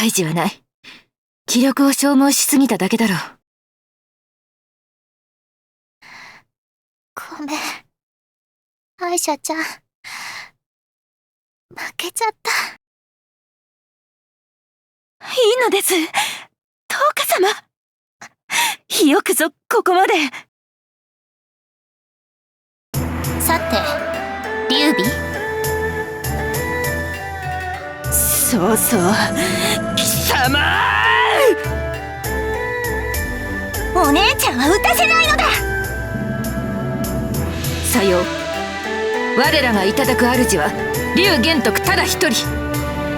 大事はない。気力を消耗しすぎただけだろう。ごめん。アイシャちゃん。負けちゃった。いいのです。10日様。よくぞここまで。さて、劉備。そうそう、貴様。お姉ちゃんは撃たせないのだ。さよう。我らがいただく主は劉玄徳ただ一人。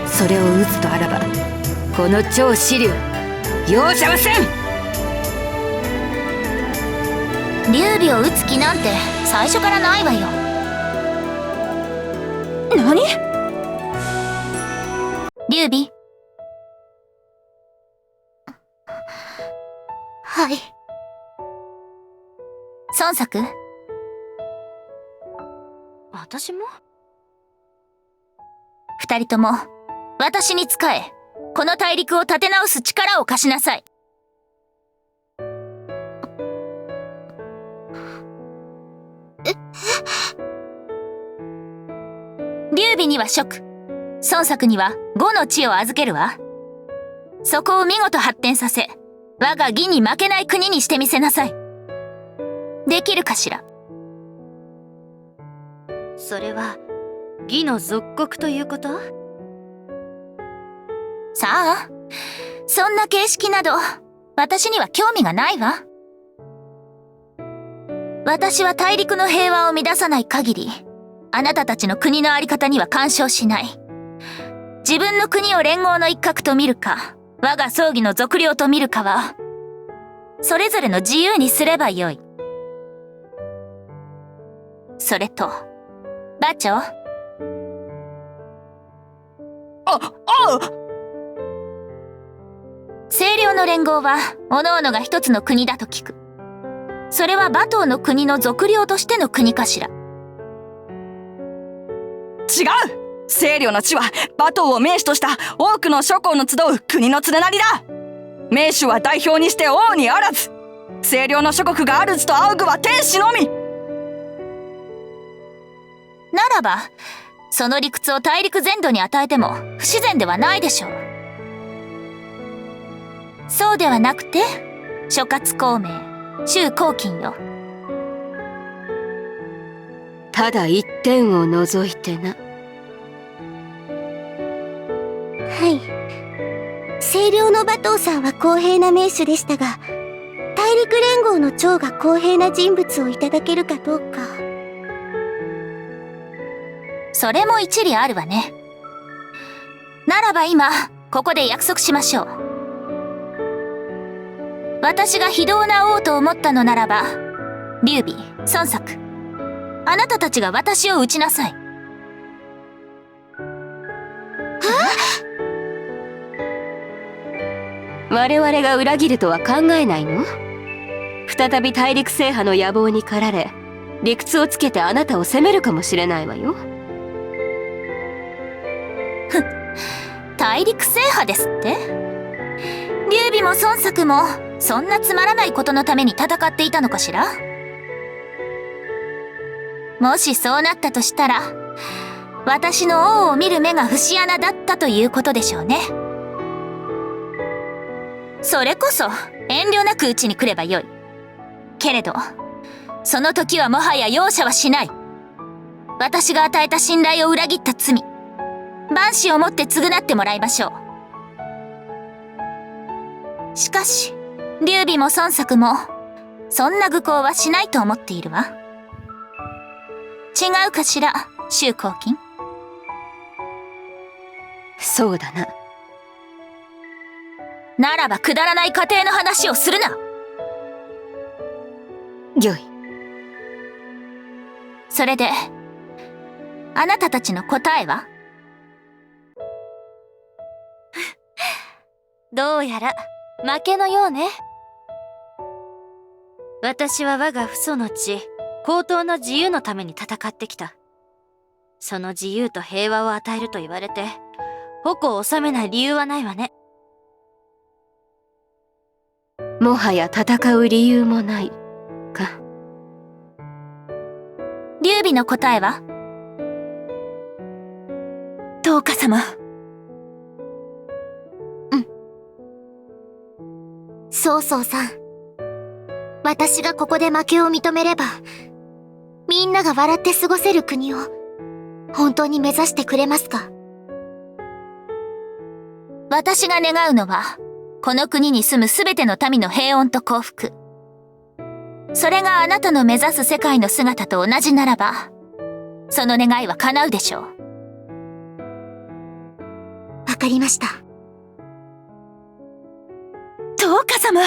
それを討つとあらば、この超支流容赦はせん。劉備を撃つ気なんて最初からないわよ。何？劉備。はい。孫作。私も？二人とも私に仕え、この大陸を立て直す力を貸しなさい。劉備には蜀、孫作には呉の地を預けるわ。そこを見事発展させ、我が義に負けない国にしてみせなさい。できるかしら。それは義の属国ということ？さあ、そんな形式など私には興味がないわ。私は大陸の平和を乱さない限り、あなたたちの国の在り方には干渉しない。自分の国を連合の一角と見るか、我が葬儀の属領と見るかは、それぞれの自由にすればよい。それと、馬長。清涼の連合は、各々が一つの国だと聞く。それは馬頭の国の属領としての国かしら。違う！清涼の地は馬頭を名手とした多くの諸侯の集う国の連なりだ。名手は代表にして王にあらず、清涼の諸国が主と仰ぐは天使のみ。ならば、その理屈を大陸全土に与えても不自然ではないでしょう。そうではなくて、諸葛孔明、周公瑾よ。ただ一点を除いてな。はい。清涼の馬頭さんは公平な名手でしたが、大陸連合の長が公平な人物をいただけるかどうか。それも一理あるわね。ならば今、ここで約束しましょう。私が非道な王と思ったのならば、劉備、孫作、あなたたちが私を討ちなさい。我々が裏切るとは考えないの？再び大陸制覇の野望に駆られ、理屈をつけてあなたを責めるかもしれないわよ。大陸制覇ですって？劉備も孫作もそんなつまらないことのために戦っていたのかしら？もしそうなったとしたら、私の王を見る目が節穴だったということでしょうね。それこそ遠慮なくうちに来ればよい。けれど、その時はもはや容赦はしない。私が与えた信頼を裏切った罪、万死をもって償ってもらいましょう。しかし、劉備も孫作も、そんな愚行はしないと思っているわ。違うかしら、周公瑾。そうだな。ならばくだらない家庭の話をするな。よい。それで、あなたたちの答えは？どうやら負けのようね。私は我が父祖の地、高等の自由のために戦ってきた。その自由と平和を与えると言われて、矛を収めない理由はないわね。もはや戦う理由もないか。劉備の答えは？灯火様。曹操さん。私がここで負けを認めれば、みんなが笑って過ごせる国を、本当に目指してくれますか？私が願うのは、この国に住むすべての民の平穏と幸福。それがあなたの目指す世界の姿と同じならば、その願いは叶うでしょう。わかりました。灯火様。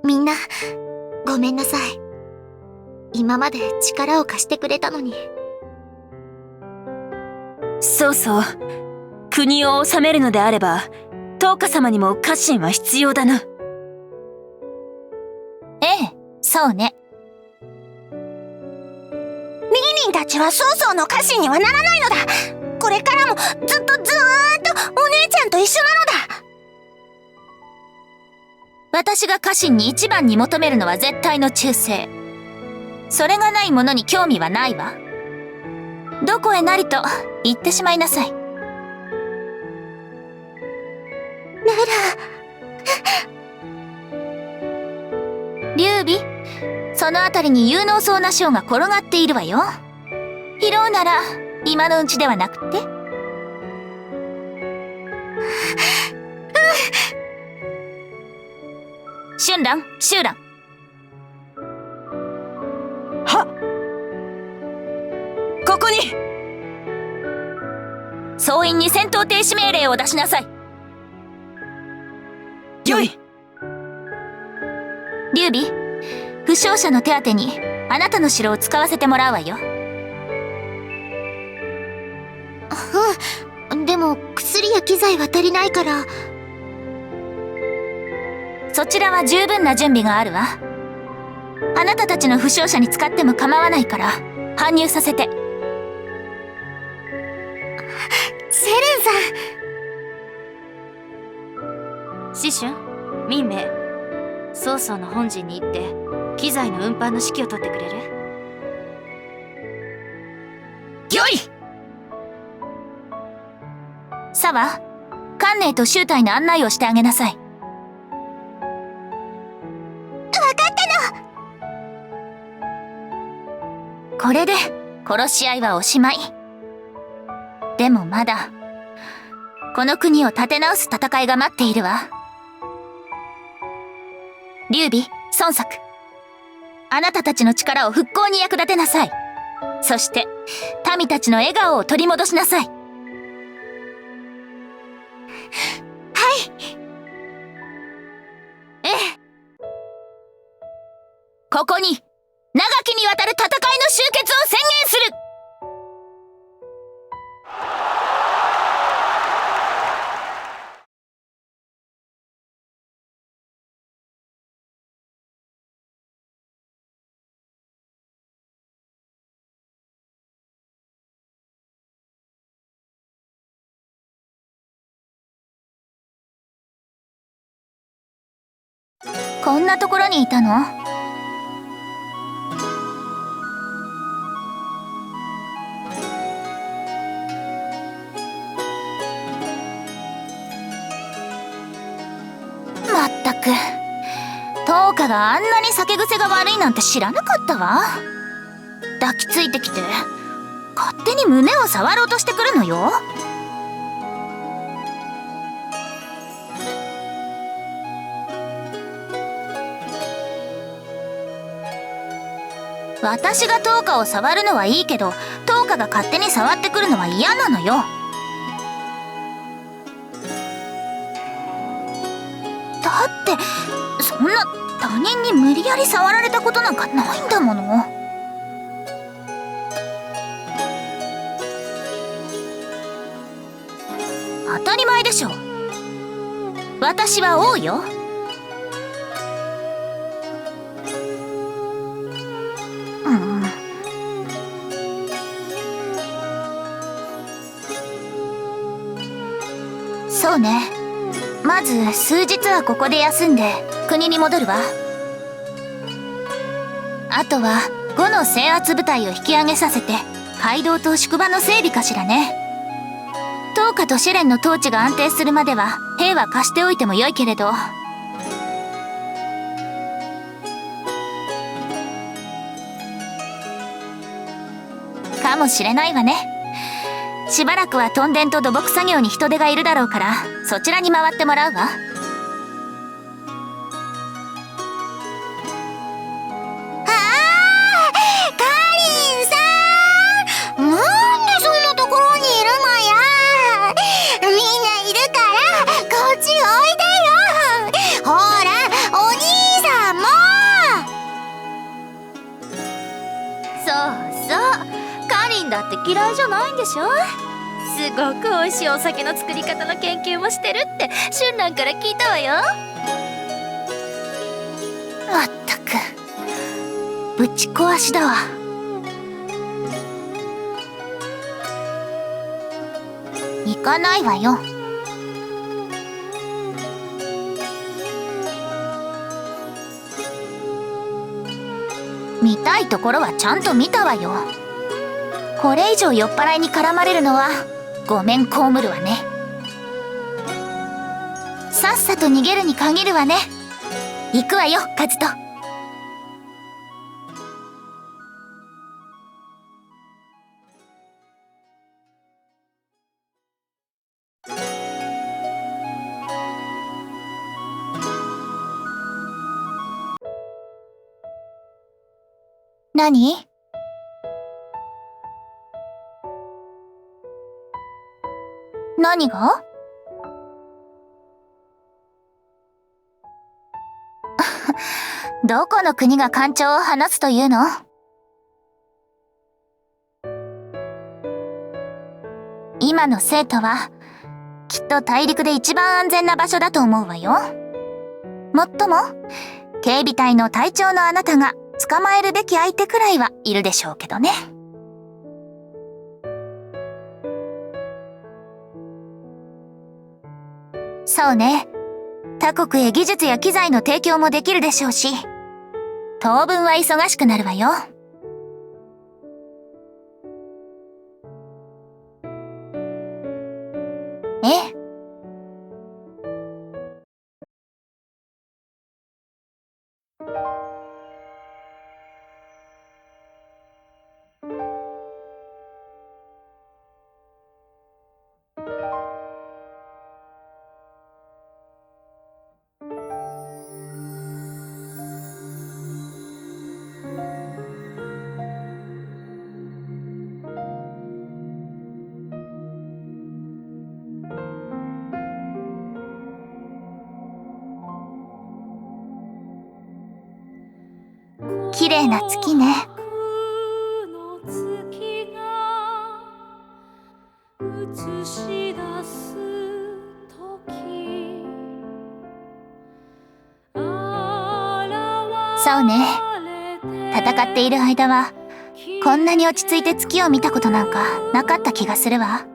みんな、ごめんなさい。今まで力を貸してくれたのに。そうそう。国を治めるのであれば、灯火様にも家臣は必要だな。ええ、そうね。ミーたちは曹操の家臣にはならないのだ。これからもずっとずーっとお姉ちゃんと一緒なのだ。私が家臣に一番に求めるのは絶対の忠誠。それがないものに興味はないわ。どこへなりと言ってしまいなさい。劉備、そのあたりに有能そうな将が転がっているわよ。拾うなら今のうちではなくて。春蘭、周蘭。はっ。ここに。総員に戦闘停止命令を出しなさい。よい。劉備、負傷者の手当てにあなたの城を使わせてもらうわよ。でも薬や機材は足りないから。そちらは十分な準備があるわ。あなたたちの負傷者に使っても構わないから搬入させて。セレンさん。紫春、民兵、曹操の本陣に行って機材の運搬の指揮を取ってくれる？よい。沢、関寧と周隊の案内をしてあげなさい。これで殺し合いはおしまい。でもまだこの国を立て直す戦いが待っているわ。劉備、孫作、あなたたちの力を復興に役立てなさい。そして民たちの笑顔を取り戻しなさい。ええ。ここに長きにわたる戦いの終結を宣言する。こんなところにいたの？まったく、灯火があんなに酒癖が悪いなんて知らなかったわ。抱きついてきて勝手に胸を触ろうとしてくるのよ。私が灯火を触るのはいいけど、灯火が勝手に触ってくるのは嫌なのよ。だってそんな他人に無理やり触られたことなんかないんだもの。当たり前でしょ。私は王よ。そうね。まず数日はここで休んで国に戻るわ。あとは5の制圧部隊を引き上げさせて街道と宿場の整備かしらね。東華と試練の統治が安定するまでは兵は貸しておいてもよいけれど。かもしれないわね。しばらくは屯田と土木作業に人手がいるだろうから、そちらに回ってもらうわ。嫌いじゃないんでしょ。すごく美味しいお酒の作り方の研究もしてるって春蘭から聞いたわよ。まったくぶち壊しだわ。行かないわよ。見たいところはちゃんと見たわよ。これ以上酔っ払いに絡まれるのはごめん被るわね。さっさと逃げるに限るわね。行くわよ、カズト。何？何が？どこの国が艦長を話すというの？今の生徒はきっと大陸で一番安全な場所だと思うわよ。もっとも警備隊の隊長のあなたが捕まえるべき相手くらいはいるでしょうけどね。そうね。他国へ技術や機材の提供もできるでしょうし、当分は忙しくなるわよ。ええ。綺麗な月ね。そうね。戦っている間はこんなに落ち着いて月を見たことなんかなかった気がするわ。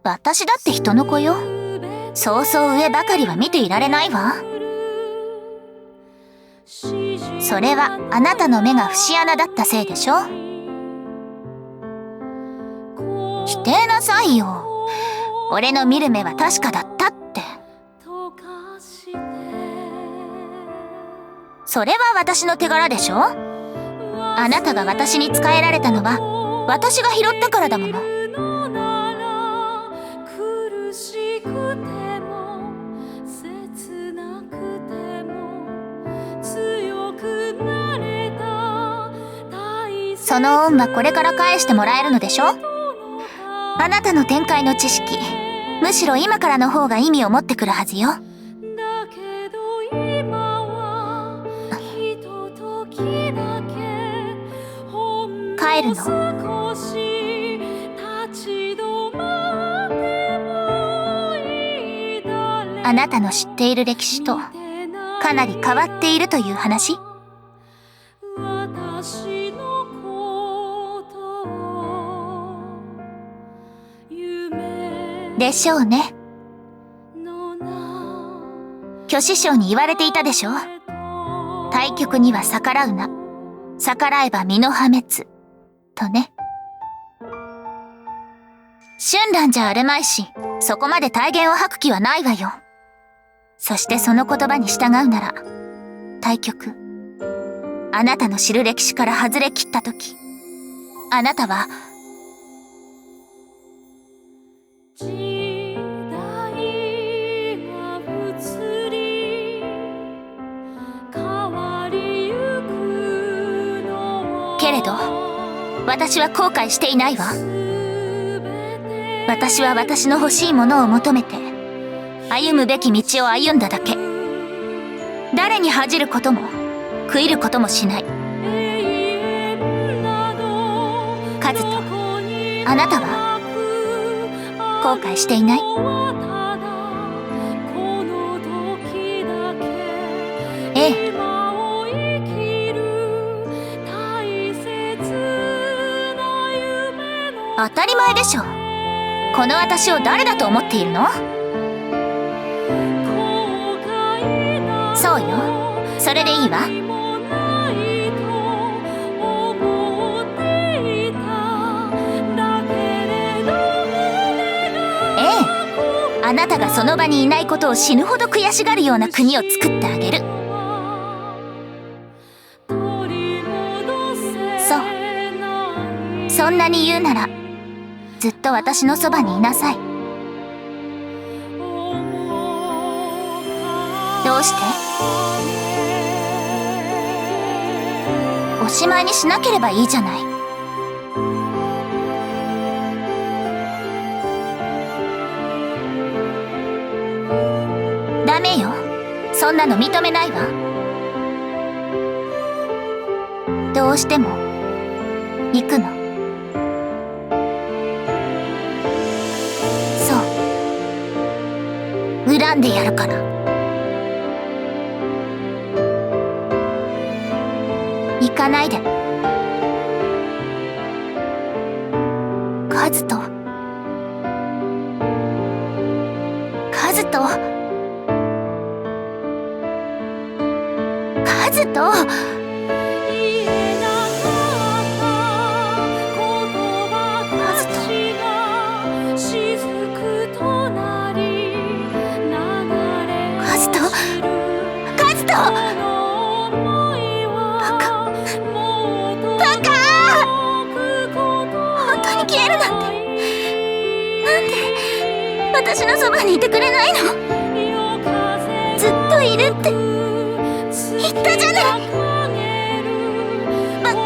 私だって人の子よ。そうそう上ばかりは見ていられないわ。それはあなたの目が節穴だったせいでしょ。否定なさいよ。俺の見る目は確かだったって。それは私の手柄でしょ。あなたが私に仕えられたのは私が拾ったからだもの。その恩はこれから返してもらえるのでしょ。あなたの展開の知識、むしろ今からの方が意味を持ってくるはずよ。帰るの？あなたの知っている歴史とかなり変わっているという話？夢でしょうね。巨師匠に言われていたでしょ。対局には逆らうな。逆らえば身の破滅。とね。春蘭じゃあるまいし、そこまで大言を吐く気はないわよ。そしてその言葉に従うなら、対局、あなたの知る歴史から外れ切ったとき、あなたは、けれど、私は後悔していないわ。私は私の欲しいものを求めて、歩むべき道を歩んだだけ。誰に恥じることも、悔いることもしない。カズと、あなたは、後悔していない？ええ。当たり前でしょ。この私を誰だと思っているの？そうよ。それでいいわ。ええ。あなたがその場にいないことを死ぬほど悔しがるような国を作ってあげる。そう。そんなに言うなら、ずっと私のそばにいなさい。どうして？おしまいにしなければいいじゃない。ダメよ。そんなの認めないわ。どうしても行くの。恨んでやるから。行かないで。カズと、カズと、カズと。私のそばにいてくれないの？ずっといるって言ったじゃない。バカ。